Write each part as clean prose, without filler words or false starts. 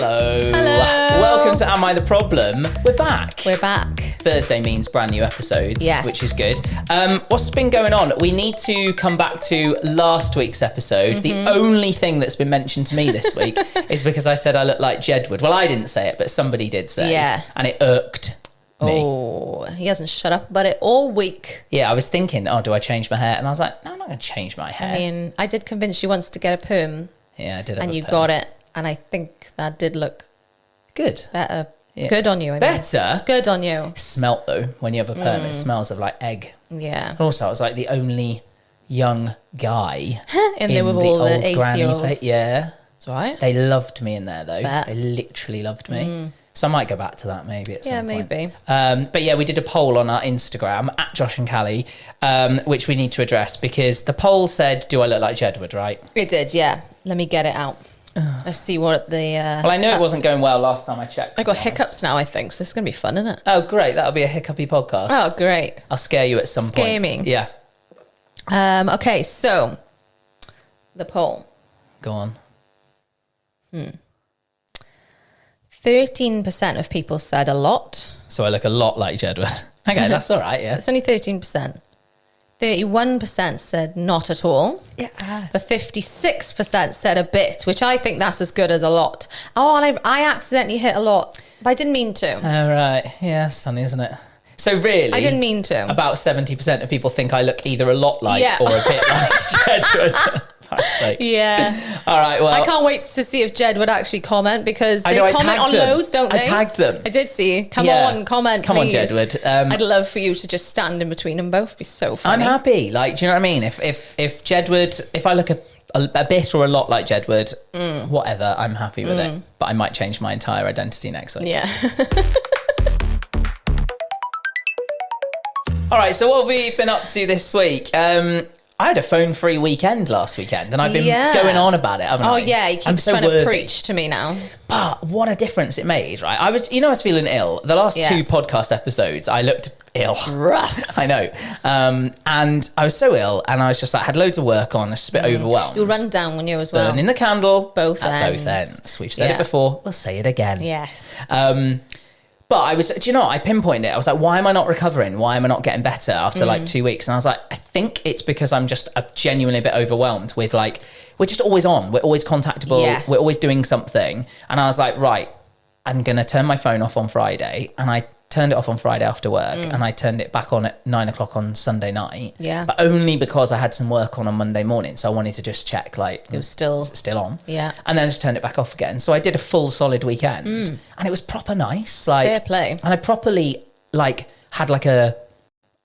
Hello. Hello. Welcome to Am I the Problem? We're back. We're back. Thursday means brand new episodes, Yes. which is good. What's been going on? We need to come back to last week's episode. The only thing that's been mentioned to me this week is because I said I look like Jedward. Well, I didn't say it, but somebody did say. Yeah. And it irked me. Oh, he hasn't shut up about it all week. Yeah, I was thinking, do I change my hair? And I was like, no, I'm not going to change my hair. I mean, I did convince you once to get a perm. Yeah, I did have and a you perm. got it. And I think that did look Good. better. Yeah. Good on you. I mean. Better? Good on you. Smelt, though, when you have a perm. It smells of, like, egg. Yeah. And also, I was, like, the only young guy In there with all the old granny 80-year-olds. place. Yeah. It's all right. They loved me in there, though. Bet. They literally loved me. So I might go back to that maybe at some point. maybe. But yeah, we did a poll on our Instagram, at Josh and Kally, which we need to address because the poll said, do I look like Jedward, right? It did, yeah. Let me get it out. Let's see what the... Well, I knew it wasn't going well last time I checked. I got hiccups now, I think, so it's going to be fun, isn't it? Oh, great. That'll be a hiccupy podcast. Oh, great. I'll scare you at some point. Scare me. Yeah. Okay, so the poll. Go on. 13% of people said a lot. So I look a lot like Jedward. Okay, that's all right, yeah. It's only 13%. 31% said not at all. Yeah. But 56% said a bit, which I think that's as good as a lot. Oh, and I accidentally hit a lot, but I didn't mean to. All right. Yeah, it's funny, isn't it? So really... I didn't mean to. About 70% of people think I look either a lot like Yeah. or a bit like Jedward. Fuck's sake. Yeah. All right, well... I can't wait to see if Jed would actually comment because they I comment tagged on them. loads, don't they? I tagged them. I did see. Come Yeah. on, comment, Come on, please. Jedward. I'd love for you to just stand in between them both. Be so funny. I'm happy. Like, do you know what I mean? If Jedward... If I look a bit or a lot like Jedward, whatever, I'm happy with it. But I might change my entire identity next week. Yeah. All right, so what have we been up to this week? I had a phone-free weekend last weekend, and I've been going on about it, haven't I? Oh, yeah, he keeps trying to preach to me now. But what a difference it made, right? I was feeling ill. The last two podcast episodes, I looked ill. Rough. I know. And I was so ill, and I was just like, had loads of work on, I was just a bit overwhelmed. You'll run down when you as well. Burning the candle. Both at ends. both ends. We've said it before, we'll say it again. Yes. But I was, do you know what? I pinpointed it. I was like, why am I not recovering? Why am I not getting better after like 2 weeks? And I was like, I think it's because I'm just genuinely a bit overwhelmed with like, we're just always on. We're always contactable. Yes. We're always doing something. And I was like, right, I'm going to turn my phone off on Friday. And I turned it off on Friday after work and I turned it back on at 9 o'clock on Sunday night. Yeah. But only because I had some work on Monday morning. So I wanted to just check like, It was still... is it still on? Yeah. And then I just turned it back off again. So I did a full solid weekend and it was proper nice. Like, Fair play. And I properly like had like a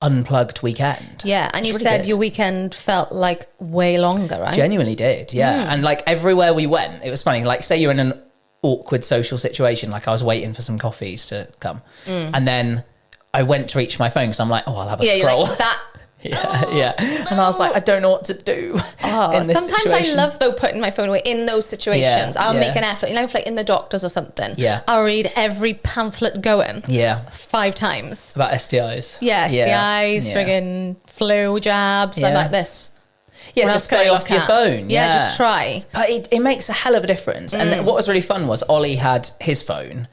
unplugged weekend. Yeah, and you really said good. your weekend felt like way longer, right? Genuinely did, yeah. And like everywhere we went, it was funny. Like say you're in an awkward social situation, like I was waiting for some coffees to come. And then I went to reach my phone because I'm like, I'll have a Yeah, scroll. you're like that. Yeah. And I was like, I don't know what to do in this Sometimes situation. I love though putting my phone away in those situations. I'll yeah. make an effort, if like in the doctors or something. Yeah. I'll read every pamphlet going. Yeah. 5 times. About STIs. Yeah, STIs, Yeah. friggin' flu jabs, Yeah. I'm like this. Yeah, What to else can I stay off look your at? phone. Yeah, just try. But it makes a hell of a difference. And then what was really fun was Ollie had his phone.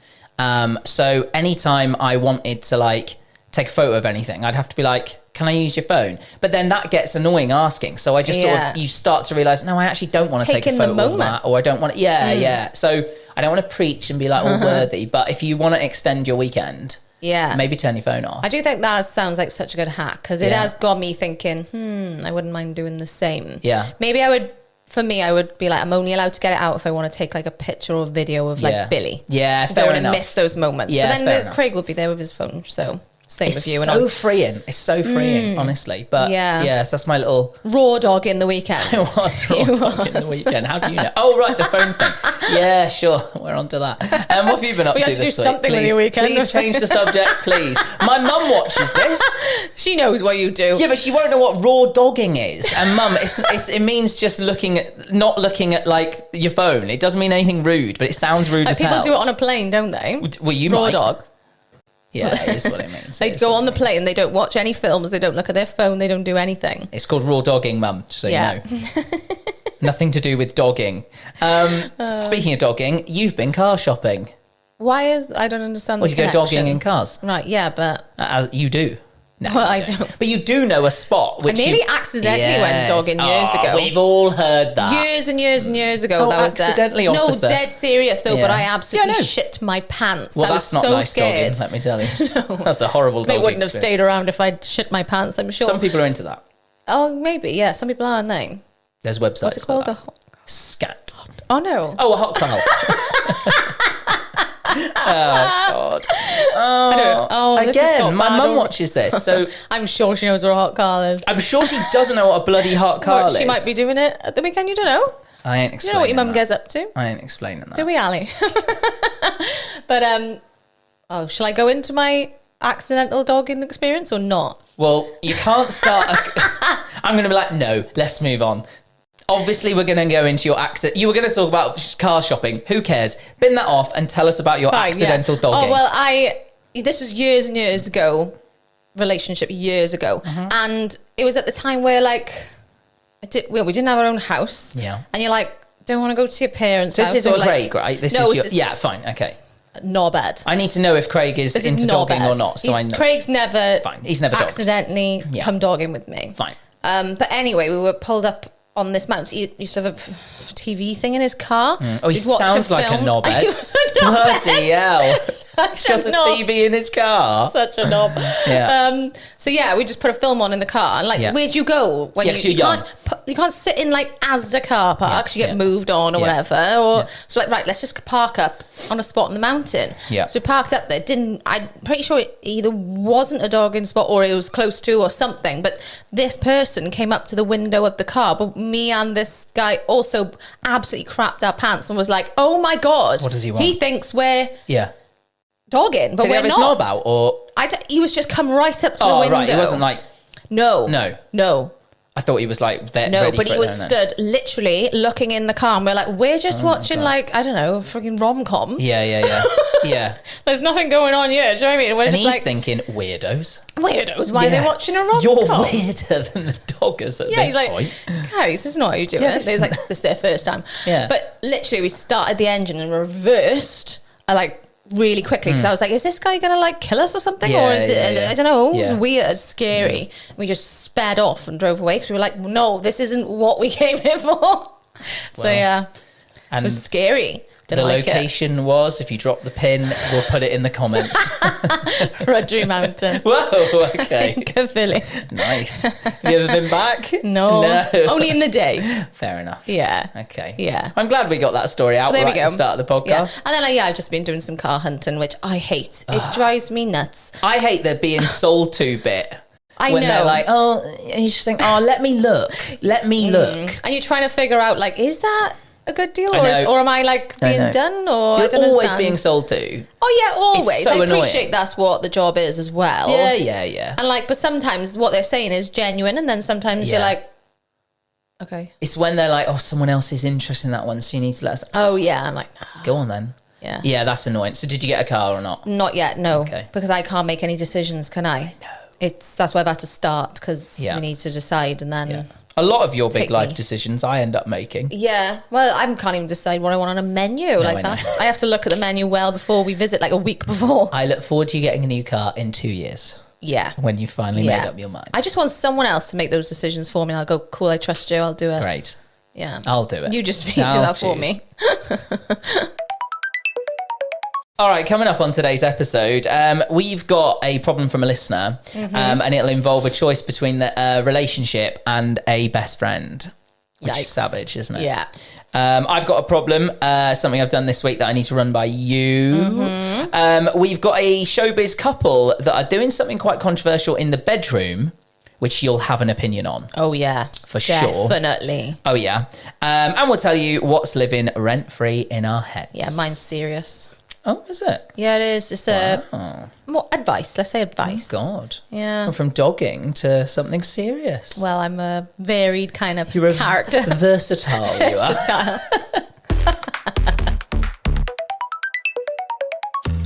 So anytime I wanted to like take a photo of anything, I'd have to be like, can I use your phone? But then that gets annoying asking. So I just sort of, you start to realise, no, I actually don't want to take a Take in the photo of moment. that. Or I don't want to, yeah. So I don't want to preach and be like all worthy. But if you want to extend your weekend, maybe turn your phone off. I do think that sounds like such a good hack because it Yeah. has got me thinking, I wouldn't mind doing the same. Yeah. Maybe I would, for me, I would be like, I'm only allowed to get it out if I want to take like a picture or video of like Billy. Yeah, So I fair don't want enough. to miss those moments. Yeah, but fair then enough. Craig will be there with his phone, so same It's with you. so freeing. It's so freeing, honestly. But Yeah. so that's my little... Raw dog in the weekend. It was raw talk in the weekend. How do you know? Oh, right, the phone thing. Yeah, sure. We're on to that. What have you been up We to have to this do week? something with Please, your weekend. please change the subject, please. My mum watches this. She knows what you do. Yeah, but she won't know what raw dogging is. And mum, it means just not looking at like your phone. It doesn't mean anything rude, but it sounds rude as People hell. do it on a plane, don't they? Well, you Raw might. dog. Yeah, it is what it means. They It is go what on it the means. plane, they don't watch any films, they don't look at their phone, they don't do anything. It's called raw dogging, mum, just so you know. Nothing to do with dogging. Speaking of dogging, you've been car shopping. I don't understand the you go connection. dogging in cars. Right, yeah, but... As you do. No, well, you I don't. But you do know a spot. Which I nearly accidentally went dogging years ago. We've all heard that. Years and years and years ago. Oh, that was accidentally, No, officer. dead serious though, but Yeah. I absolutely Yeah, no. shit my pants. Well, I was that's not so nice scared. dogging, let me tell you. That's a horrible dogging They wouldn't have experience. stayed around if I'd shit my pants, I'm sure. Some people are into that. Oh, maybe, yeah. Some people are, aren't they? There's websites What's it called? for that. Scat. Oh, no. Oh, a hot car. Oh, God. I don't. Oh, this has Again, got my bad mum already. watches this, so I'm sure she knows what a hot car is. I'm sure she doesn't know what a bloody hot car What, is. she might be doing it at the weekend, you don't know. I ain't You explaining know what your mum that. gets up to. I ain't explaining that. Do we, Ali? But, shall I go into my accidental dogging experience or not? Well, you can't start... I'm going to be like, no, let's move on. Obviously, we're going to go into your accident. You were going to talk about car shopping. Who cares? Bin that off and tell us about your Fine, accidental yeah. dogging. Oh, well, this was years and years ago, relationship years ago. Mm-hmm. And it was at the time where, like, we didn't have our own house. Yeah. And you're like, don't want to go to your parents' This house. isn't or, like, Craig, right? This no, is your... this Yeah, fine, okay. Not bad. I need to know if Craig is This into is not dogging bad. or not, so I know. Craig's never... Fine, he's never dogged. accidentally Yeah. come dogging with me. Fine. But anyway, we were pulled up on this mountain. He used to have a TV thing in his car. Oh, he So he'd watch sounds like a film. knobhead. He was a knobhead. Bloody hell. Such He's got a knob. TV in his car. Such a knob. Yeah. So yeah, we just put a film on in the car, and like, Yeah. where'd you go when Yeah, 'cause you're young. you can't sit in like Asda car park because you get yeah. moved on or Yeah. whatever. Or so like, right, let's just park up on a spot on the mountain. Yeah. So we parked up there. I'm pretty sure it either wasn't a dogging spot or it was close to or something. But this person came up to the window of the car, but me and this guy also absolutely crapped our pants and was like, "Oh my god, What does he want? He thinks we're Yeah. dogging, but Did he we're have his not." knob out, or... He was just come right up to the Oh, window. right, he wasn't like... No. No. I thought he was like... No, but he was stood literally looking in the car and we're like, we're just watching like, I don't know, a freaking rom-com. Yeah. Yeah. There's nothing going on here, do you know what I mean? And we're And just he's like, thinking, weirdos. weirdos, why are Yeah. they watching a rom-com? You're weirder than the doggers at Yeah, this he's like, point. guys, this is not how you do Yeah, it. He's like, this is their first time. Yeah. But literally we started the engine and reversed, like, really quickly because I was like, is this guy gonna like kill us or something? Yeah, Or is yeah. I don't know, Yeah. weird, scary. We just sped off and drove away because we were like, no, this isn't what we came here for. So Well, yeah, it And was scary. the Didn't like location was, if you drop the pin, we'll put it in the comments. it. Rudgery Mountain. Whoa, okay. Caerphilly. Nice. Have you ever been back? No. No. Only in the day. Fair enough. Yeah. Okay. Yeah. I'm glad we got that story out There right we at go. the start of the Yeah. podcast. And then I've just been doing some car hunting, which I hate. It drives me nuts. I hate the being sold to bit. I when know. they're like, oh, and you just think, oh, let me look. Let me look. And you're trying to figure out, like, is that a good deal? I know. Or am I, like, I being know. done? Or I You're don't always understand. being sold to. Oh, yeah, always. so I annoying. appreciate that's what the job is as well. Yeah. And, like, but sometimes what they're saying is genuine, and then sometimes you're Yeah. like, okay. It's when they're like, oh, someone else is interested in that one, so you need to let us... Oh, yeah. I'm like, nah. Go on then. Yeah. Yeah, that's annoying. So did you get a car or not? Not yet, no. Okay. Because I can't make any decisions, can I? No. That's why I've had to start, because Yeah. we need to decide, and then... Yeah. A lot of your big Take life me. decisions I end up making. Yeah, well, I can't even decide what I want on a menu. I Like know. I have to look at the menu well before we visit, like a week before. I look forward to you getting a new car in 2 years Yeah. when you finally Yeah. made up your mind. I just want someone else to make those decisions for me. And I'll go, cool, I trust you. I'll do it. Great. Yeah. I'll do it. You just do I'll that for choose. me. All right, coming up on today's episode, we've got a problem from a listener, Mm-hmm. and it'll involve a choice between the relationship and a best friend, which is Yikes. savage, isn't it? Yeah. I've got a problem, something I've done this week that I need to run by you. Mm-hmm. We've got a showbiz couple that are doing something quite controversial in the bedroom, which you'll have an opinion on. Oh, yeah. For sure. Definitely. Oh, yeah. And we'll tell you what's living rent-free in our heads. Yeah, mine's serious. Oh, is it? Yeah, it is. It's more advice. Let's say advice. Oh, God. Yeah. Well, from dogging to something serious. Well, I'm a varied kind of You're a character. versatile, you are. Versatile.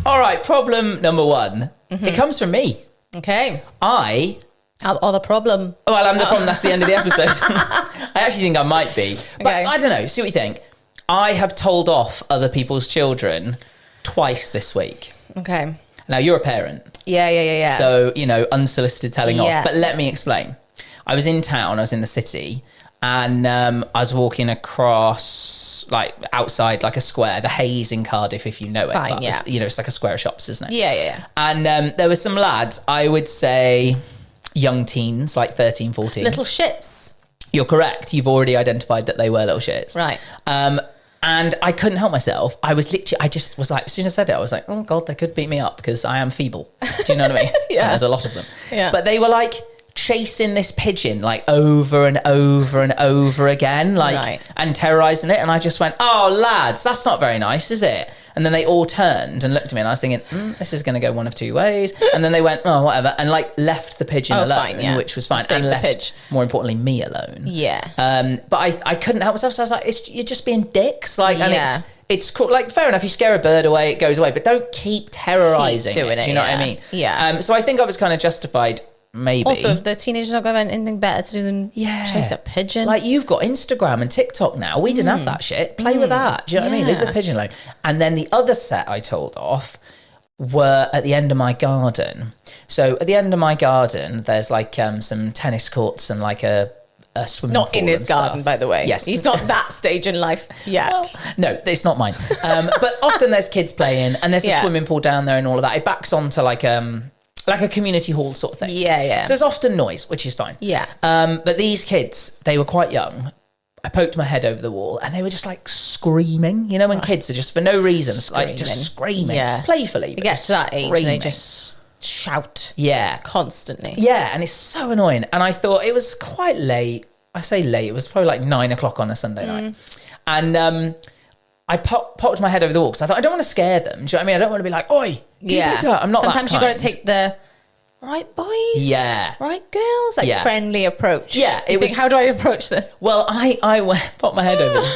All right, problem number one. Mm-hmm. It comes from me. Okay. I Or the problem. Well, I'm the problem. That's the end of the episode. I actually think I might be. But Okay. I don't know. See what you think. I have told off other people's children twice this week. Okay. Now, you're a parent. Yeah. So, unsolicited telling Yeah. off. But let me explain. I was in town. I was in the city. And I was walking across, like, outside, like, a square. The Hayes in Cardiff, if you know it. Fine, But yeah. it's like a square of shops, isn't it? Yeah. And there were some lads, I would say young teens, like 13, 14. Little shits. You're correct. You've already identified that they were little shits. Right. And I couldn't help myself. I just was like, as soon as I said it, I was like, oh God, they could beat me up because I am feeble. Do you know what I mean? Yeah. And there's a lot of them. Yeah. But they were like chasing this pigeon like over and over and over again, like, Right. and terrorizing it. And I just went, oh lads, that's not very nice, is it? And then they all turned and looked at me and I was thinking, this is going to go one of two ways. And then they went, oh, whatever. And like left the pigeon alone, fine, yeah. which was fine. Saved And the left, pidge. more importantly, me alone. Yeah. But I couldn't help myself. So I was like, you're just being dicks. Like, and Yeah. it's cool. Like, fair enough. You scare a bird away, it goes away, but don't keep terrorizing Keep doing it. it, Do you know what I yeah. mean? Yeah. So I think I was kind of justified, maybe. Also, if the teenagers not going to have anything better to do than chase a pigeon. Like, you've got Instagram and TikTok now. We didn't have that shit. Play with that. Do you know what I mean? Leave the Yeah. pigeon alone. And then the other set I told off were at the end of my garden. So at the end of my garden, there's like some tennis courts and like a swimming not pool in his and garden, stuff. by the way. Yes. He's not that stage in life yet. Well, no, it's not mine. But often there's kids playing and there's a Yeah. swimming pool down there and all of that. It backs onto like a community hall sort of thing. Yeah. So there's often noise, which is fine. Yeah. But these kids, they were quite young. I poked my head over the wall and they were just like screaming. You know, when kids are just for no reason, like just screaming. Yeah. Playfully. It but gets just to that age and screaming. they just shout Yeah. constantly. Yeah. And it's so annoying. And I thought it was quite late. I say late, it was probably like 9 o'clock on a Sunday night. And I popped my head over the wall because I thought, I don't want to scare them. Do you know what I mean? I don't want to be like, oi, Yeah. I'm not Sometimes that you've got to kind. take the right boys. Yeah. Right girls. Like Yeah. friendly approach. Yeah, You it was- think, how do I approach this? Well, I popped my head over the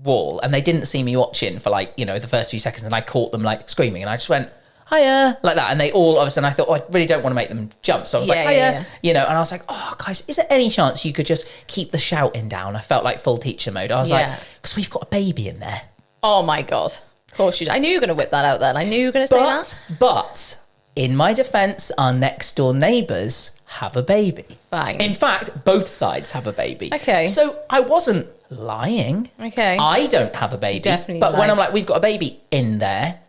wall and they didn't see me watching for like, the first few seconds and I caught them like screaming and I just went, hiya, like that. And they all, of a sudden I thought, I really don't want to make them jump. So I was like, hiya, and I was like, oh guys, is there any chance you could just keep the shouting down? I felt like full teacher mode. I was like, because we've got a baby in there. Oh my God. Of course you did. I knew you were going to whip that out then. I knew you were going to say that. But in my defense, our next door neighbours have a baby. Fine. In fact, both sides have a baby. Okay. So I wasn't lying. Okay. I don't have a baby. Definitely But when lied. I'm like, we've got a baby in there,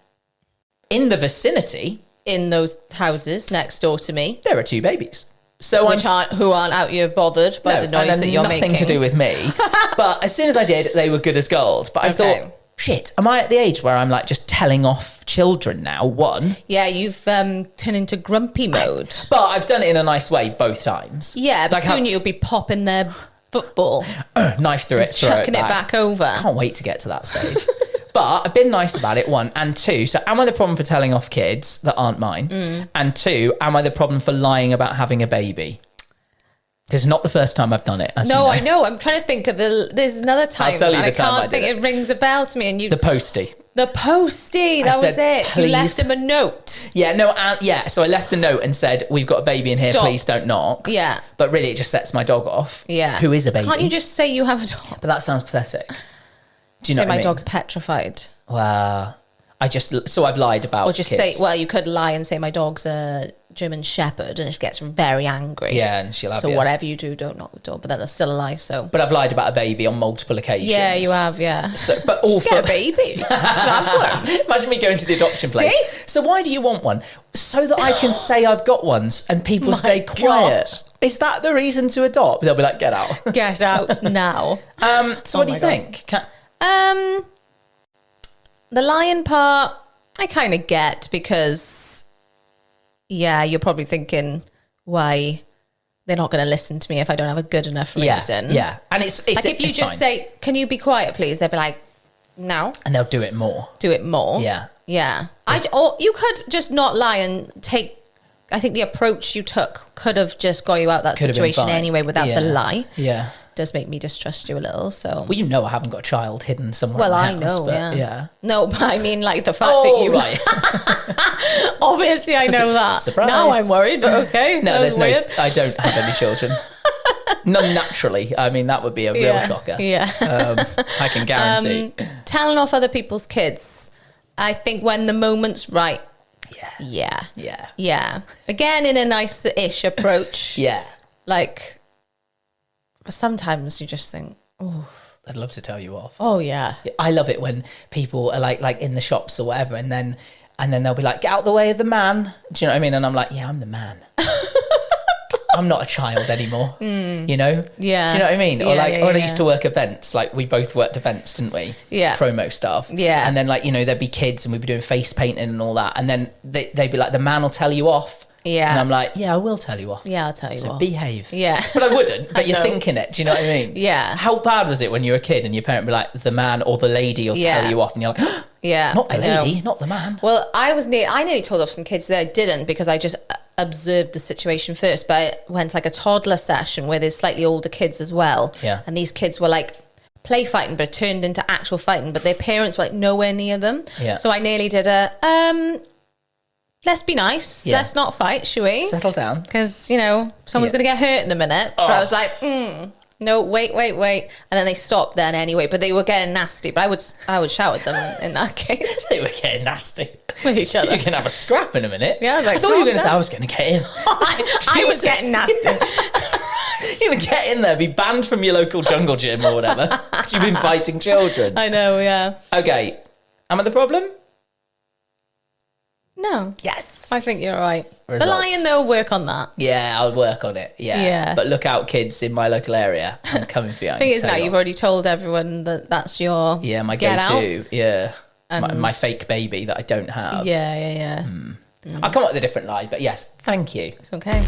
in the vicinity, In those houses next door to me, there are two babies. So who aren't out here bothered by the noise that you're nothing making. to do with me. But as soon as I did, they were good as gold. But I Okay. thought, shit, am I at the age where I'm like just telling off children now? One. Yeah, you've turned into grumpy mode. But I've done it in a nice way both times. Yeah, but Like soon you'll be popping their football, knife through it, throw chucking it back over. Can't wait to get to that stage. But I've been nice about it, one. And two, so am I the problem for telling off kids that aren't mine? And two, am I the problem for lying about having a baby? Because it's not the first time I've done it. As No, you know. I know. I'm trying to think of there's another time. tell you and the time I can't think did it rings a bell to me. And you, The postie. the postie, that was said, it. "Please." You left him a note. Yeah, no, yeah. So I left a note and said, we've got a baby in here, Stop. please don't knock. Yeah. But really, it just sets my dog off. Yeah. Who is a baby? Can't you just say you have a dog? But that sounds pathetic. Do you know Say what I my mean? dog's petrified. Well, so I've lied about Or just kids. say, well, you could lie and say my dog's a German Shepherd and it gets very angry. Yeah, and she'll have So you. whatever you do, don't knock the door. But then that's still a lie, so. But I've lied about a baby on multiple occasions. Yeah, you have, yeah. So, but all Just get a baby. Just have one. Imagine me going to the adoption place. See? So why do you want one? So that I can say I've got ones and people stay quiet. gosh. Is that the reason to adopt? They'll be like, get out. Get out now. So what do you my God. think? The lion part, I kind of get because, yeah, you're probably thinking, why they're not going to listen to me if I don't have a good enough reason. Yeah. And it's Like if you it's just fine. say, can you be quiet, please? They'll be like, no, And they'll do it more. do it more. Yeah. Yeah. Or you could just not lie and take, I think the approach you took could have just got you out that Could have been situation fine. anyway without Yeah. the lie. Yeah. does make me distrust you a little. So Well, you know I haven't got a child hidden somewhere. well, in I the house, know, but yeah. No, but I mean, like the fact that Oh, you right. obviously I know that. Surprise. Now I'm worried, but okay. No, that was weird. I don't have any children. None naturally. I mean, that would be a real shocker. Yeah. I can guarantee. Telling off other people's kids. I think when the moment's right. Yeah. Yeah. Again, in a nice-ish approach. Yeah. Like, sometimes you just think, oh. I'd love to tell you off. Oh, yeah. I love it when people are like in the shops or whatever, and then they'll be like, get out the way of the man. Do you know what I mean? And I'm like, yeah, I'm the man. I'm not a child anymore, you know? Yeah. Do you know what I mean? Yeah, Or like, yeah, when I yeah. used to work events, like we both worked events, didn't we? Yeah. Promo stuff. Yeah. And then like, you know, there'd be kids and we'd be doing face painting and all that. And then they'd be like, the man will tell you off. Yeah. And I'm like, yeah, I will tell you off. Yeah, I'll tell you So what. behave. Yeah. But I wouldn't, but you're know. thinking it. Do you know what I mean? Yeah. How bad was it when you were a kid and your parent would be like, the man or the lady will tell you off, and you're like, Yeah. not the I know. lady, not the man. Well, I nearly told off some kids that I didn't because I just observed the situation first. But I went to like a toddler session where there's slightly older kids as well. Yeah. And these kids were like play fighting, but it turned into actual fighting. But their parents were like nowhere near them. Yeah. So I nearly did let's be nice. Yeah. Let's not fight, shall we? Settle down. Because, you know, someone's Yeah. going to get hurt in a minute. But I was like, no, wait. And then they stopped then anyway. But they were getting nasty. But I would shout at them in that case. They were getting nasty. With each other. You're going to have a scrap in a minute. Yeah, I was like, I thought you were going to calm say down. I was going to get in. I was getting nasty. You would get in there, be banned from your local jungle gym or whatever. 'Cause you've been fighting children. I know, yeah. Okay. Am I the problem? No. Yes. I think you're right. Results. The lion, though, work on that. Yeah, I'll work on it. Yeah. Yeah. But look out, kids in my local area. I'm coming for you. Thing is, now you've already told everyone that that's your my get go-to. out. Yeah. And- My fake baby that I don't have. Yeah. I'll come up with a different lie, but yes, thank you. It's okay.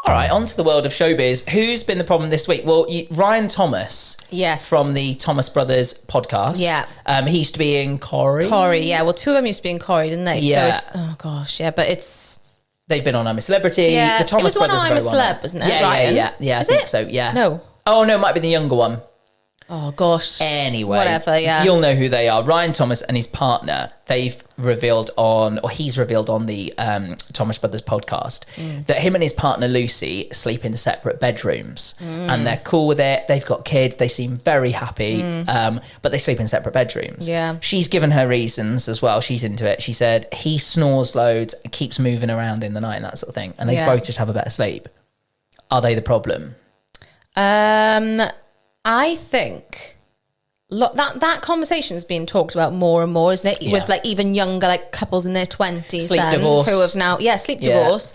All right, on to the world of showbiz. Who's been the problem this week? Well, Ryan Thomas. Yes. From the Thomas Brothers podcast. Yeah. He used to be in Corrie. Corrie, yeah. Well, two of them used to be in Corrie, didn't they? Yeah. So it's, oh, gosh, yeah. But it's... They've been on I'm a Celebrity. Yeah. The Thomas it was the one Brothers on are I'm a very well known. Celeb, wasn't it? Yeah, Ryan? I Is think it? so, yeah. No. Oh, no, it might be the younger one. Oh, gosh. Anyway, Whatever, yeah. You'll know who they are. Ryan Thomas and his partner, he's revealed on the Thomas Brothers podcast that him and his partner Lucy sleep in separate bedrooms and they're cool with it. They've got kids. They seem very happy, but they sleep in separate bedrooms. Yeah. She's given her reasons as well. She's into it. She said he snores loads, keeps moving around in the night and that sort of thing. And they both just have a better sleep. Are they the problem? I think that conversation's being talked about more and more, isn't it? Yeah. With like even younger like couples in their 20s Sleep divorce. who have now sleep divorce.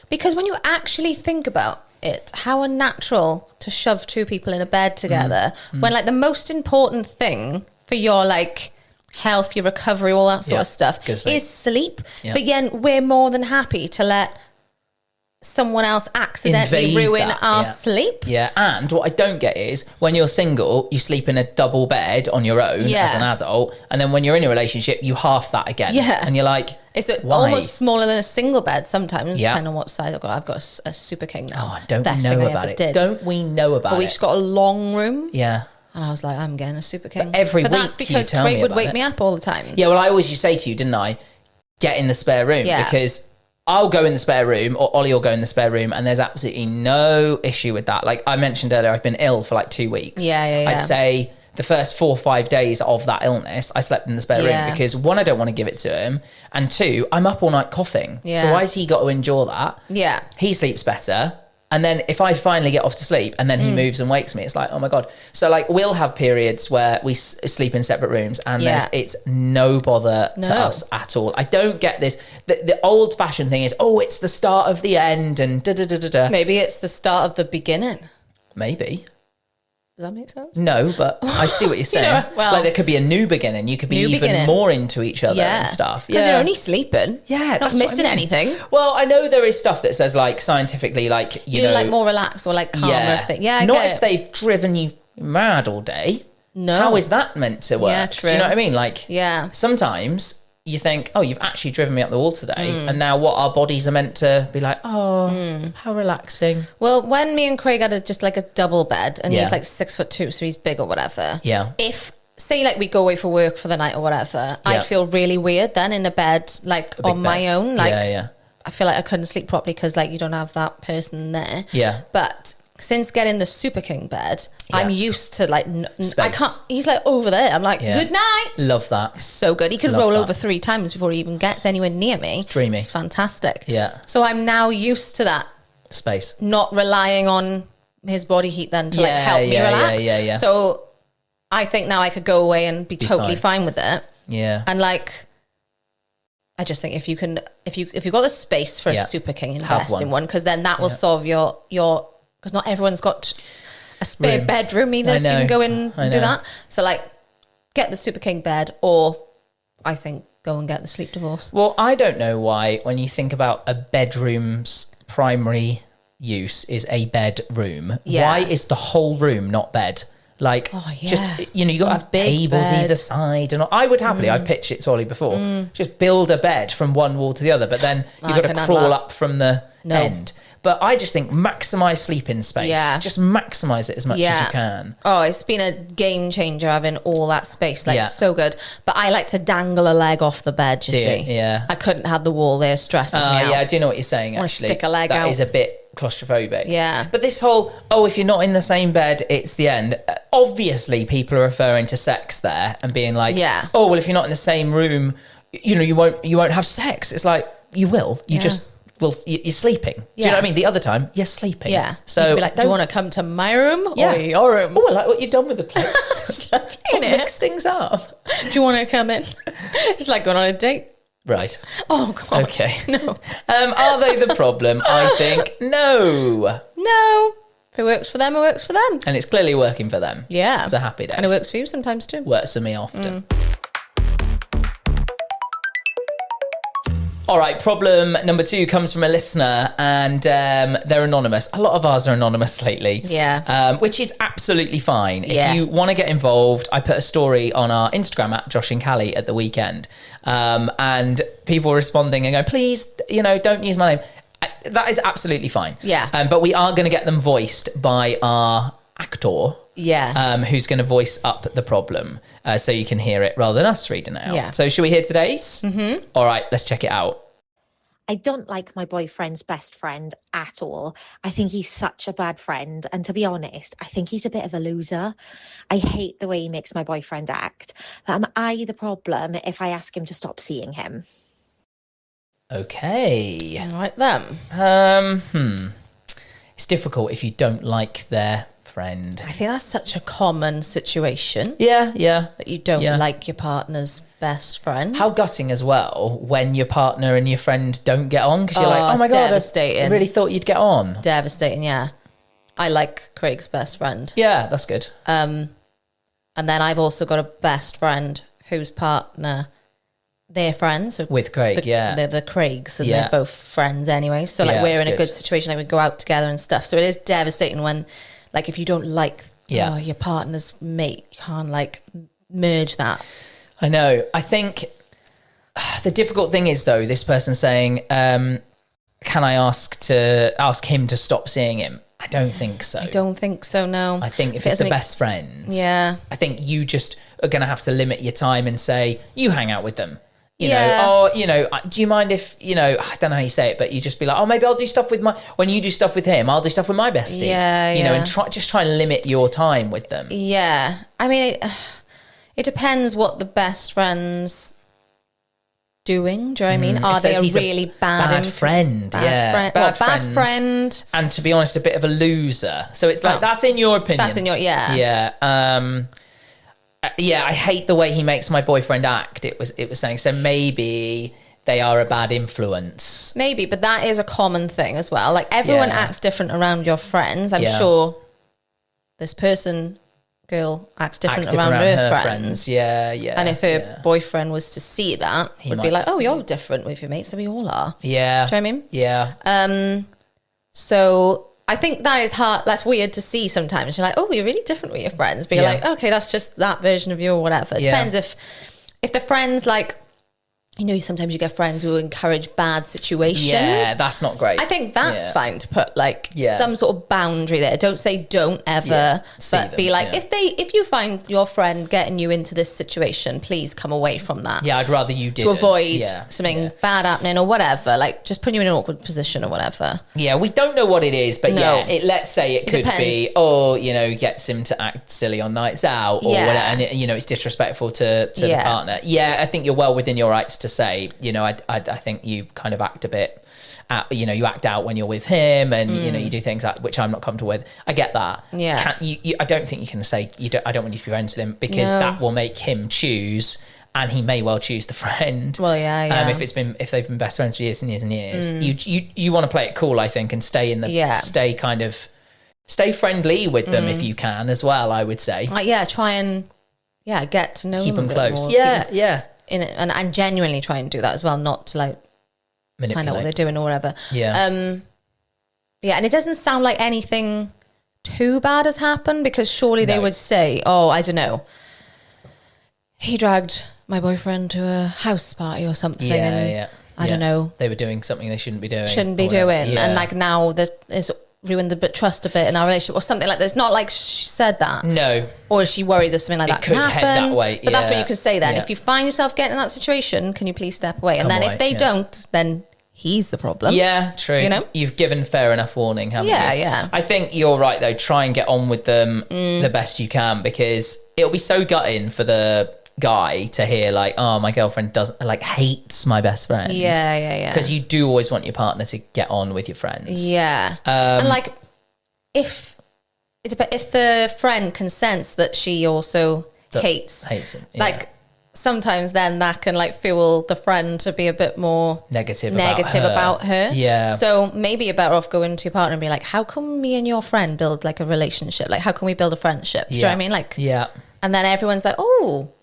Because when you actually think about it, how unnatural to shove two people in a bed together when like the most important thing for your like health, your recovery, all that sort of stuff good sleep. is sleep. Yeah. But yet we're more than happy to let someone else accidentally Invade ruin that, our yeah. sleep. Yeah, and what I don't get is when you're single, you sleep in a double bed on your own Yeah. as an adult, and then when you're in a relationship, you half that again. Yeah. And you're like, It's why? almost smaller than a single bed sometimes, Yeah. depending on what size I've got. I've got a super king now. Oh, don't Best we thing know I about ever it? did. Don't we know about But we it? just got a long room, Yeah. and I was like, I'm getting a super king. But every but week that's you because tell Craig me would about wake it. me up all the time. Yeah, well, I always used to say to you, didn't I, get in the spare room, Yeah. because I'll go in the spare room or Ollie will go in the spare room and there's absolutely no issue with that. Like I mentioned earlier, I've been ill for like 2 weeks. Yeah. I'd say the first 4 or 5 days of that illness, I slept in the spare Yeah. room because one, I don't want to give it to him, and two, I'm up all night coughing. Yeah. So why has he got to endure that? Yeah. He sleeps better. And then if I finally get off to sleep and then he moves and wakes me, it's like, oh my God. So like we'll have periods where we sleep in separate rooms and Yeah. it's no bother to No. us at all. I don't get this. The old fashioned thing is, oh, it's the start of the end and da-da-da-da-da. Maybe it's the start of the beginning. Maybe. Does that make sense? No, but I see what you're saying. know, well- like there could be a new beginning. You could be New even beginning. more into each other and stuff. Because you're only sleeping. Yeah, Not that's what I missing mean. anything. Well, I know there is stuff that says like scientifically, like, you You're know, like more relaxed or like calmer. Yeah, I not get if it. they've driven you mad all day. No. How is that meant to work? Yeah, Do you know true. what I mean? Like, Yeah. sometimes you think, oh, you've actually driven me up the wall today. And now what our bodies are meant to be like, oh, how relaxing. Well, when me and Craig had just like a double bed, and Yeah. he's like 6'2", so he's big or whatever. Yeah. If, say, like we go away for work for the night or whatever, Yeah. I'd feel really weird then in a bed, like on my bed. own. Like, Yeah. I feel like I couldn't sleep properly because like you don't have that person there. Yeah. But since getting the Super King bed, Yeah. I'm used to like, I Space. can't, he's like over there. I'm like, Yeah. good night. Love that. So good. He could Love roll that. over 3 times before he even gets anywhere near me. Dreamy. It's fantastic. Yeah. So I'm now used to that, Space. not relying on his body heat then to like help me relax. Yeah. So I think now I could go away and be totally fine with it. Yeah. And like, I just think if you've got the space for a Yeah. Super King, Have invest in one. one, because then that will solve your because not everyone's got a spare Room. bedroom either, I so you know. can go in I and do know. that. So like, get the Super King bed, or I think go and get the sleep divorce. Well, I don't know why when you think about a bedroom's primary use is a bedroom. Yeah. Why is the whole room not bed? Like, just, you know, you got to have Big tables bed. either side. And I would happily, I've pitched it to Ollie before, just build a bed from one wall to the other, but then you've I got to couldn't have crawl that. up from the No. end. But I just think maximise sleeping space. Yeah. Just maximise it as much as you can. Oh, it's been a game changer having all that space. Like, Yeah. so good. But I like to dangle a leg off the bed, you Do you? see. Yeah. I couldn't have the wall there, stresses me out. Yeah, I do know what you're saying, Wanna actually. stick a leg That out. is a bit claustrophobic. Yeah. But this whole, if you're not in the same bed, it's the end. Obviously, people are referring to sex there and being like, Yeah. oh, well, if you're not in the same room, you know, you won't have sex. It's like, you will. You Yeah. just... Well, you're sleeping. Do you know what I mean? The other time, you're sleeping. Yeah. So, you could be like, do you want to come to my room Yeah. or your room? Oh, I like what you've done with the place. It's lovely, Oh, innit? mix things up. Do you want to come in? It's like going on a date. Right. Oh, God. Okay. No. Are they the problem? I think no. No. If it works for them, it works for them. And it's clearly working for them. Yeah. It's a happy day. And it works for you sometimes too. Works for me often. All right, problem number 2 comes from a listener, and they're anonymous. A lot of ours are anonymous lately. Yeah. Which is absolutely fine. Yeah. If you want to get involved, I put a story on our Instagram at Josh and Kally at the weekend, and people were responding and going, please, don't use my name. That is absolutely fine. Yeah. But we are going to get them voiced by our actor. Yeah. Who's going to voice up the problem so you can hear it rather than us reading it out. Yeah. So should we hear today's? Mm-hmm. All right, let's check it out. I don't like my boyfriend's best friend at all. I think he's such a bad friend. And to be honest, I think he's a bit of a loser. I hate the way he makes my boyfriend act. But am I the problem if I ask him to stop seeing him? Okay. I like them. It's difficult if you don't like their friend. I think that's such a common situation. Yeah. That you don't like your partner's best friend. How gutting as well when your partner and your friend don't get on because you're like, oh it's my God, I devastating. really thought you'd get on. Devastating, yeah. I like Craig's best friend. Yeah, that's good. And then I've also got a best friend whose partner, they're friends. So With Craig, They're the Craigs and Yeah. they're both friends anyway. So like Yeah, we're that's in a good. good situation. Like we go out together and stuff. So it is devastating when like if you don't like your partner's mate, you can't like merge that. I know. I think the difficult thing is though, this person saying, can I ask him to stop seeing him? I don't think so. I don't think so, no. I think if it's the best friends, Yeah. I think you just are going to have to limit your time and say, you hang out with them. You Yeah. know, or, do you mind if, I don't know how you say it, but you just be like, maybe I'll do stuff with when you do stuff with him, I'll do stuff with my bestie. Yeah, You know, yeah. and try and limit your time with them. Yeah. I mean, it depends what the best friend's doing. Do you know what I mean? Are It they says a he's really bad friend? Bad friend. And to be honest, a bit of a loser. So it's like, that's in your opinion. That's in your, yeah. Yeah. I hate the way he makes my boyfriend act. It was saying, so maybe they are a bad influence. Maybe, but that is a common thing as well. Like everyone Yeah. acts different around your friends. I'm Yeah. sure this girl acts different around her friends. Yeah. And if her boyfriend was to see that, would be might- like, oh, you're different with your mates, so we all are. Yeah. Do you know what I mean? Yeah. So I think that is hard. That's weird to see sometimes. You're like, oh, you're really different with your friends. But you're Yeah. like, okay, that's just that version of you or whatever. It Yeah. depends if the friend's like sometimes you get friends who encourage bad situations. Yeah, that's not great. I think that's fine to put like some sort of boundary there. Don't say don't ever, but be like, if you find your friend getting you into this situation, please come away from that. Yeah, I'd rather you didn't. To avoid something bad happening or whatever, like just putting you in an awkward position or whatever. Yeah, we don't know what it is, but let's say it could be, gets him to act silly on nights out or whatever, and it's disrespectful to the partner. Yeah, I think you're well within your rights to say, I think you kind of act a bit, you act out when you're with him, and you do things which I'm not comfortable with. I get that. Yeah. I don't think you can say I don't want you to be friends with him, because that will make him choose, and he may well choose the friend. Well, yeah. If they've been best friends for years and years and years, you want to play it cool, I think, and stay in the stay friendly with them if you can as well. I would say. Try and get to know keep them close. More, in it, and genuinely try and do that as well, not to like find out what they're doing or whatever. And it doesn't sound like anything too bad has happened, because surely they would say, I don't know, he dragged my boyfriend to a house party or something, I don't know, they were doing something they shouldn't be doing, and like now that is ruined the trust a bit in our relationship or something like that. It's not like she said that. No. Or is she worried that something like that could can happen? Head that way. But that's what you can say then. If you find yourself getting in that situation, can you please step away? And if they don't, then he's the problem. Yeah, true. You've given fair enough warning, haven't you? Yeah. I think you're right though. Try and get on with them the best you can, because it'll be so gutting for the guy to hear like, oh, my girlfriend hates my best friend. Yeah. Because you do always want your partner to get on with your friends. Yeah. And like, if the friend can sense that she also hates him, like sometimes then that can like fuel the friend to be a bit more negative about her. Yeah. So maybe you're better off going to your partner and be like, how can me and your friend build like a relationship? Like, how can we build a friendship? Do you know what I mean? Like, and then everyone's like, oh,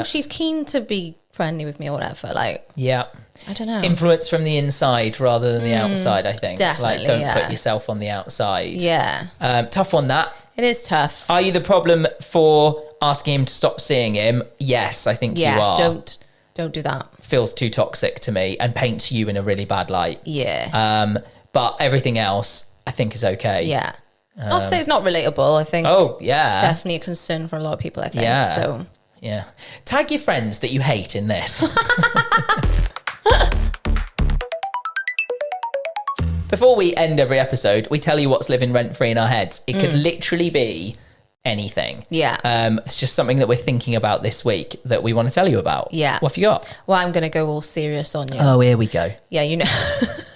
she's keen to be friendly with me or whatever. Like, I don't know. Influence from the inside rather than the outside, I think. Definitely, like, don't put yourself on the outside. Yeah. Tough on that. It is tough. Are you the problem for asking him to stop seeing him? Yes, I think you are. Don't do that. Feels too toxic to me and paints you in a really bad light. Yeah. But everything else, I think, is okay. Yeah. Not to say it's not relatable. I think. Oh, yeah. It's definitely a concern for a lot of people, I think. Yeah. So. Yeah. Tag your friends that you hate in this. Before we end every episode, we tell you what's living rent-free in our heads. It could literally be anything. Yeah. It's just something that we're thinking about this week that we want to tell you about. Yeah. What have you got? Well, I'm going to go all serious on you. Oh, here we go. Yeah,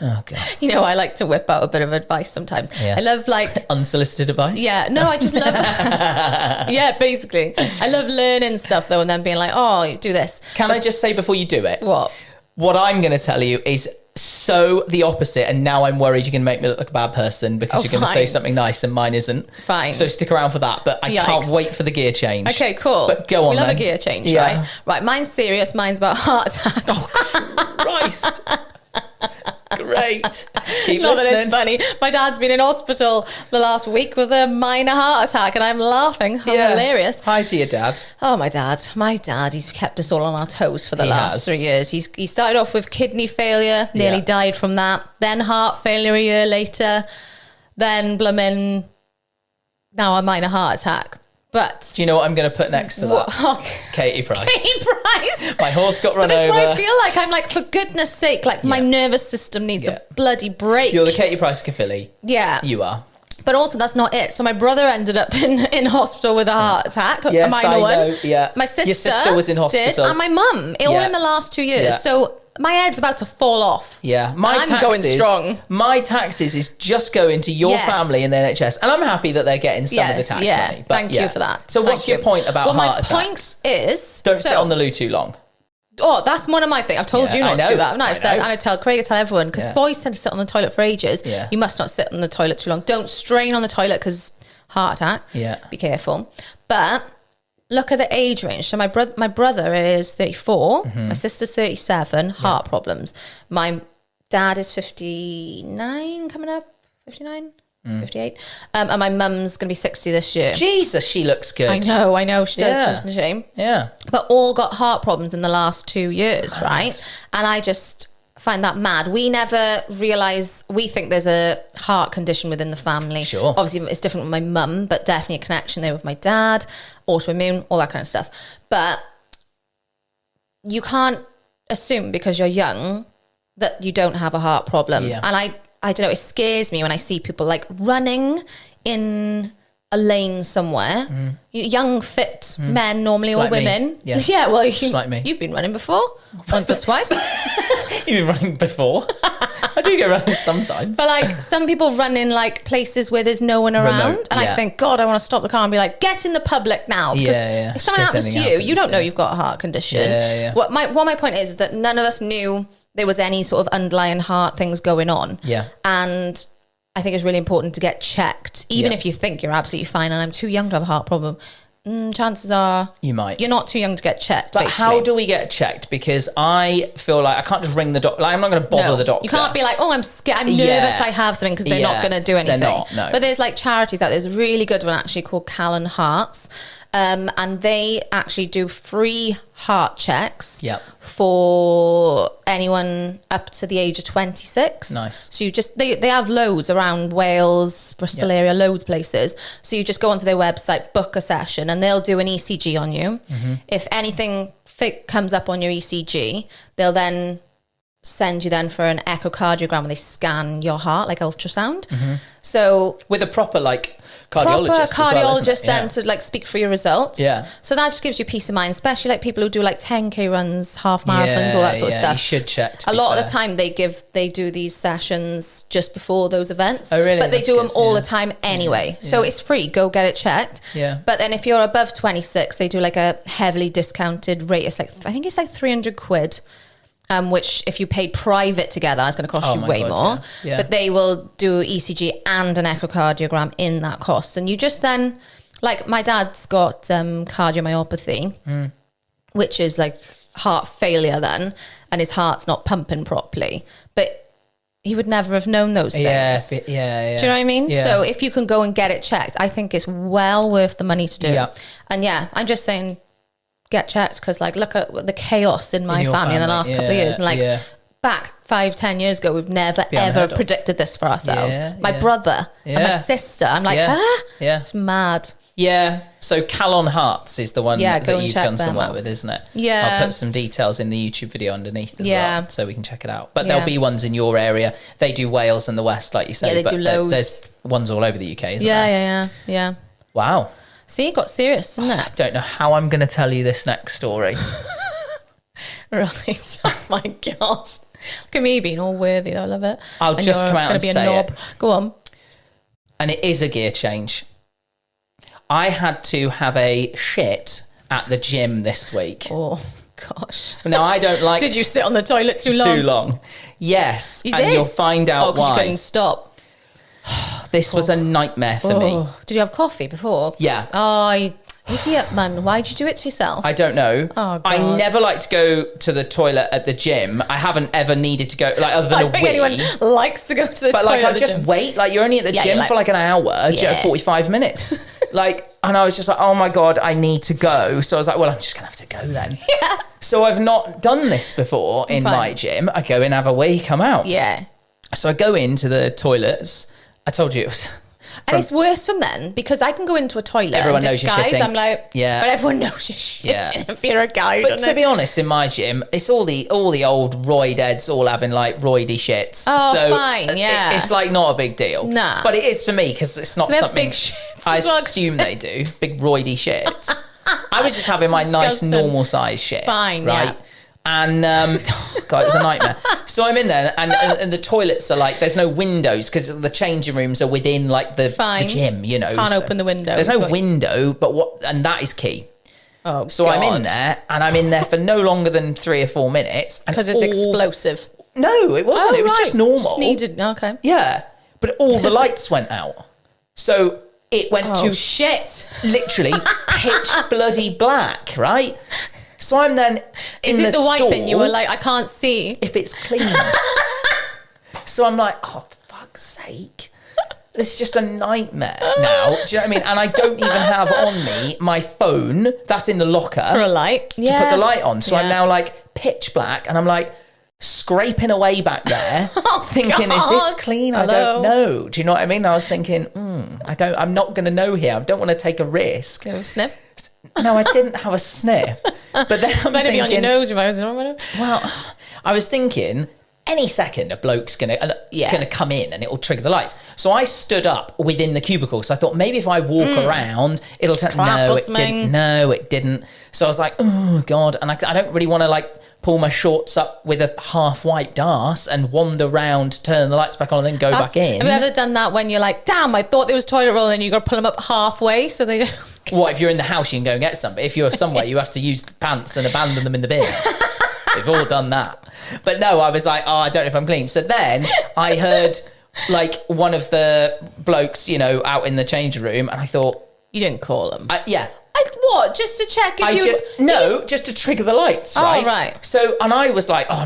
Oh, God. I like to whip out a bit of advice sometimes. Yeah. I love like... Unsolicited advice? Yeah. No, I just love... yeah, basically. I love learning stuff, though, and then being like, oh, you do this. I just say before you do it? What? What I'm going to tell you is so the opposite, and now I'm worried you're going to make me look like a bad person because you're going to say something nice and mine isn't. Fine. So stick around for that, but I can't wait for the gear change. Okay, cool. But go on, we love a gear change, right? Right, mine's serious. Mine's about heart attacks. Oh, Christ. Great. Keep Not listening. that it's funny. My dad's been in hospital the last week with a minor heart attack, and I'm laughing. How hilarious. Hi to your dad. Oh, my dad, he's kept us all on our toes for the last 3 years. He started off with kidney failure, nearly died from that, then heart failure a year later, then now a minor heart attack. But do you know what I'm going to put next to that? Katie Price. Katie Price. My horse got run over. But that's what I feel like. I'm like, for goodness sake, like my nervous system needs a bloody break. You're the Katie Price of Philly. Yeah. You are. But also, that's not it. So my brother ended up in hospital with a heart attack, yes, a minor one. Yeah. My sister, your sister was in hospital. And my mum, all in the last 2 years. Yeah. So my head's about to fall off. Yeah. I'm going strong. My taxes is just going to your family in the NHS. And I'm happy that they're getting some of the tax money. But Thank you for that. So what's your point about heart attacks? My point is... Don't sit on the loo too long. Oh, that's one of my things. I've told you not to do that. I've said, and I tell Craig, I tell everyone, because boys tend to sit on the toilet for ages. Yeah. You must not sit on the toilet too long. Don't strain on the toilet because heart attack. Yeah. Be careful. But look at the age range. So my brother is 34. Mm-hmm. My sister's 37. Heart problems. My dad is 59 coming up. 59. 58. And my mum's going to be 60 this year. Jesus, she looks good. I know. She does, doesn't she? Yeah. But all got heart problems in the last 2 years, right? And I just find that mad. We never realise, we think there's a heart condition within the family. Sure. Obviously, it's different with my mum, but definitely a connection there with my dad, autoimmune, all that kind of stuff. But you can't assume because you're young that you don't have a heart problem. Yeah. And I don't know, it scares me when I see people like running in a lane somewhere. Young, fit men normally, or like me. women. Yeah. Well, Just like me. You've been running before, once or twice. You've been running before. I do go running sometimes. But like some people run in like places where there's no one around. Remote, and I think, God, I want to stop the car and be like, get in the public now. Because if something happens to you, you don't know you've got a heart condition. Yeah. What my point is that none of us knew there was any sort of underlying heart things going on. Yeah. And I think it's really important to get checked. Even if you think you're absolutely fine and I'm too young to have a heart problem, chances are you might. You're not too young to get checked. But basically. how do we get checked? Because I feel like I can't just ring the doctor. Like, I'm not going to bother the doctor. You can't be like, oh, I'm scared. I'm nervous I have something, because they're not going to do anything. They're not, no. But there's like charities out there. There's a really good one actually called Calon Hearts. And they actually do free heart checks for anyone up to the age of 26. Nice. So you just, they have loads around Wales, Bristol area, loads places. So you just go onto their website, book a session, and they'll do an ECG on you. If anything comes up on your ECG, they'll then send you then for an echocardiogram where they scan your heart, like ultrasound. So with a proper like cardiologist cardiologist then to like speak for your results. Yeah. So that just gives you peace of mind, especially like people who do like 10k runs, half marathons, all that sort of stuff. You should check. A lot of the time they do these sessions just before those events. Oh really? But they do them all the time anyway. So it's free. Go get it checked. Yeah. But then if you're above 26, they do like a heavily discounted rate. It's like, I think it's like 300 quid. Which if you paid private together, it's going to cost you way more. Yeah. But they will do ECG and an echocardiogram in that cost. And you just then, like my dad's got cardiomyopathy, which is like heart failure then, and his heart's not pumping properly. But he would never have known those things. Yeah. Do you know what I mean? Yeah. So if you can go and get it checked, I think it's well worth the money to do. Yeah. And I'm just saying, get checked, because like look at the chaos in my family in the last couple of years, and like back 5-10 years ago we've never ever predicted this for ourselves. My brother and my sister, I'm like it's mad. So Calon Hearts is the one that you've done some work with, isn't it? I'll put some details in the YouTube video underneath as well, so we can check it out. But there'll be ones in your area. They do Wales and the West, like you say. They do loads. There's ones all over the UK, isn't there? Yeah. Wow. See, it got serious, didn't it? I don't know how I'm going to tell you this next story. Right. Oh my gosh. Look at me being all worthy. I love it. I'll just come out and say it. Go on. And it is a gear change. I had to have a shit at the gym this week. Oh gosh. Now I don't like. Did you sit on the toilet too long? Too long. Yes. You and did? You'll find out because why. you couldn't stop. This was a nightmare for me. Did you have coffee before? Yeah. Oh, idiot, man. Why'd you do it to yourself? I don't know. Oh, God. I never like to go to the toilet at the gym. I haven't ever needed to go, like, other than I a don't think wee. anyone likes to go to the toilet. But like, I at the just gym. wait. Like, you're only at the gym like, for like an hour, 45 minutes. Like, and I was just like, oh my God, I need to go. So I was like, well, I'm just going to have to go then. Yeah. So I've not done this before in my gym. I go in, have a wee, come out. Yeah. So I go into the toilets. I told you it was... And it's worse for men, because I can go into a toilet everyone and knows you're disguise. shitting. I'm like, but everyone knows you're shitting if you're a guy. But to be honest, in my gym, it's all the old roid heads all having like roidy shits. Oh, so fine, yeah. it's like not a big deal. Nah. But it is for me, because it's not they have something big shits. I assume they do. Big roidy shits. I was just having my nice normal size shit. Fine, right? yeah. And God, it was a nightmare. So I'm in there, and the toilets are like, there's no windows, because the changing rooms are within like the gym, you know. Can't open the window. There's no window, and that is key. Oh, so God. I'm in there, and I'm in there for no longer than 3 or 4 minutes. Because it's explosive. No, it wasn't. It was just normal. Just needed, okay. Yeah, but all the lights went out. So it went to shit. Literally pitch bloody black, right? So I'm then in the Is it the white stall, thing? You were like, I can't see. if it's clean. So I'm like, oh, for fuck's sake. this is just a nightmare now. Do you know what I mean? And I don't even have on me my phone that's in the locker For a light. to put the light on. So I'm now like pitch black and I'm like scraping away back there thinking, God. is this clean? I don't know. Do you know what I mean? I was thinking, I'm not going to know here. I don't want to take a risk. Go sniff. No, I didn't have a sniff. But then I'm Might thinking, be on your nose. well, I was thinking any second a bloke's gonna come in and it'll trigger the lights. So I stood up within the cubicle. So I thought maybe if I walk around, it'll turn. No, it didn't. No, it didn't. So I was like, oh God. And I don't really want to like pull my shorts up with a half wiped arse and wander around, turn the lights back on and then go back in. Have you ever done that when you're like, damn, I thought there was toilet roll and you got to pull them up halfway so they don't... What, if you're in the house, you can go and get some. But if you're somewhere, you have to use the pants and abandon them in the bin. We've all done that. But no, I was like, I don't know if I'm clean. So then I heard like one of the blokes, out in the changing room and I thought... You didn't call them? Yeah. What? Just to check if just to trigger the lights, right? Oh, right. So, and I was like, I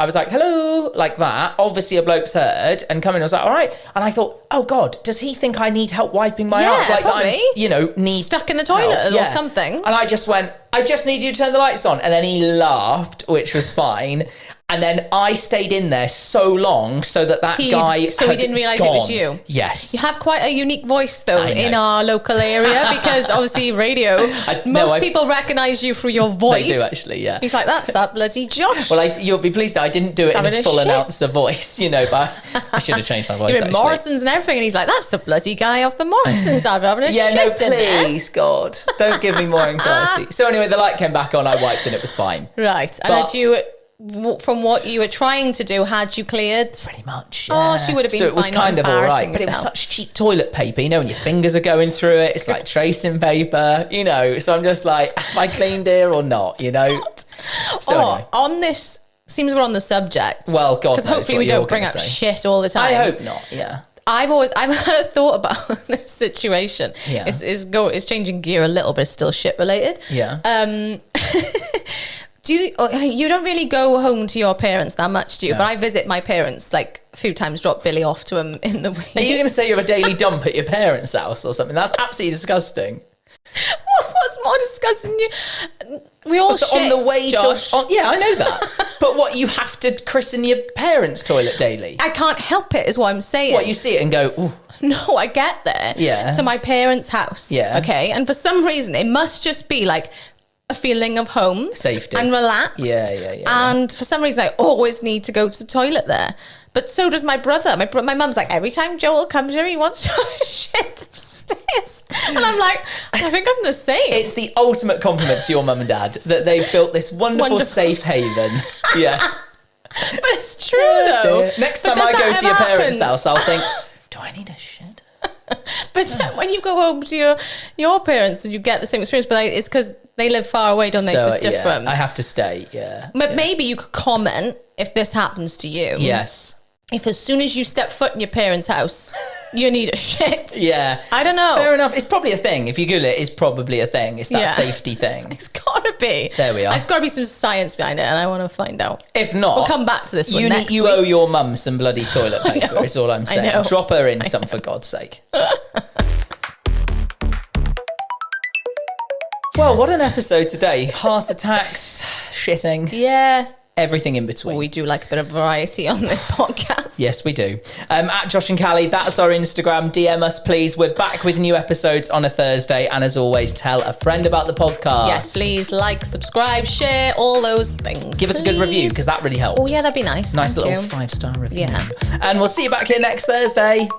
was like, hello, like that. Obviously a bloke's heard and come in, I was like, all right. And I thought, oh God, does he think I need help wiping my arse? Like probably. that I'm, need stuck in the toilet or something. And I just went, I just need you to turn the lights on. And then he laughed, which was fine. And then I stayed in there so long so that guy So he didn't realise it was you? Yes. You have quite a unique voice, though, in our local area, because obviously radio, most people recognise you through your voice. They do, actually, yeah. He's like, that's that bloody Josh. Well, you'll be pleased that I didn't do it in a full announcer voice, but I should have changed my voice, You're in Morrison's and everything, and he's like, that's the bloody guy off the Morrison's. I'm having a shit in there. Please, God, don't give me more anxiety. So anyway, the light came back on, I wiped and it was fine. Right. And had you... From what you were trying to do, had you cleared? Pretty much, yeah. Oh, she would have been fine. So it was kind of all right, but it was such cheap toilet paper, and your fingers are going through it. It's like tracing paper, So I'm just like, have I cleaned here or not, So anyway. On this, seems we're on the subject. Well, God knows hopefully we don't bring up shit all the time. I hope not, yeah. I've had a thought about this situation. Yeah. It's changing gear a little bit, still shit related. Yeah. You don't really go home to your parents that much, do you? No. But I visit my parents like a few times, drop Billy off to them in the week. Are you going to say you have a daily dump at your parents' house or something? That's absolutely disgusting. What's more disgusting? We all shit, on the way Josh. Yeah, I know that. But what, you have to christen your parents' toilet daily? I can't help it, is what I'm saying. What, you see it and go, ooh. No, I get there. Yeah. To my parents' house. Yeah. Okay. And for some reason, it must just be like a feeling of home, safety, and relaxed. Yeah. And for some reason, I always need to go to the toilet there. But so does my brother. My mum's like, every time Joel comes here, he wants to shit upstairs. And I'm like, I think I'm the same. It's the ultimate compliment to your mum and dad that they've built this wonderful safe haven. Yeah. But it's true, though. Next time I go to your parents' house, I'll think, do I need a shit? But when you go home to your parents, did you get the same experience? But it's because they live far away, don't they? So it's different. Yeah, I have to stay, yeah. But maybe you could comment if this happens to you. Yes. If as soon as you step foot in your parents' house, you need a shit. Yeah. I don't know. Fair enough. It's probably a thing. If you Google it, it's probably a thing. It's that safety thing. It's got to be. There we are. It's got to be some science behind it, and I want to find out. If not, we'll come back to this one next week. You owe your mum some bloody toilet paper, is all I'm saying. I know. Drop her in some, for God's sake. Well, what an episode today. Heart attacks, shitting. Yeah. Everything in between. Well, we do like a bit of variety on this podcast. Yes, we do. At Josh and Kally, that's our Instagram. DM us, please. We're back with new episodes on a Thursday. And as always, tell a friend about the podcast. Yes, please. Like, subscribe, share, all those things. Give us a good review, because that really helps. Oh, yeah, that'd be nice. Nice Thank little you. 5-star review. Yeah. And we'll see you back here next Thursday.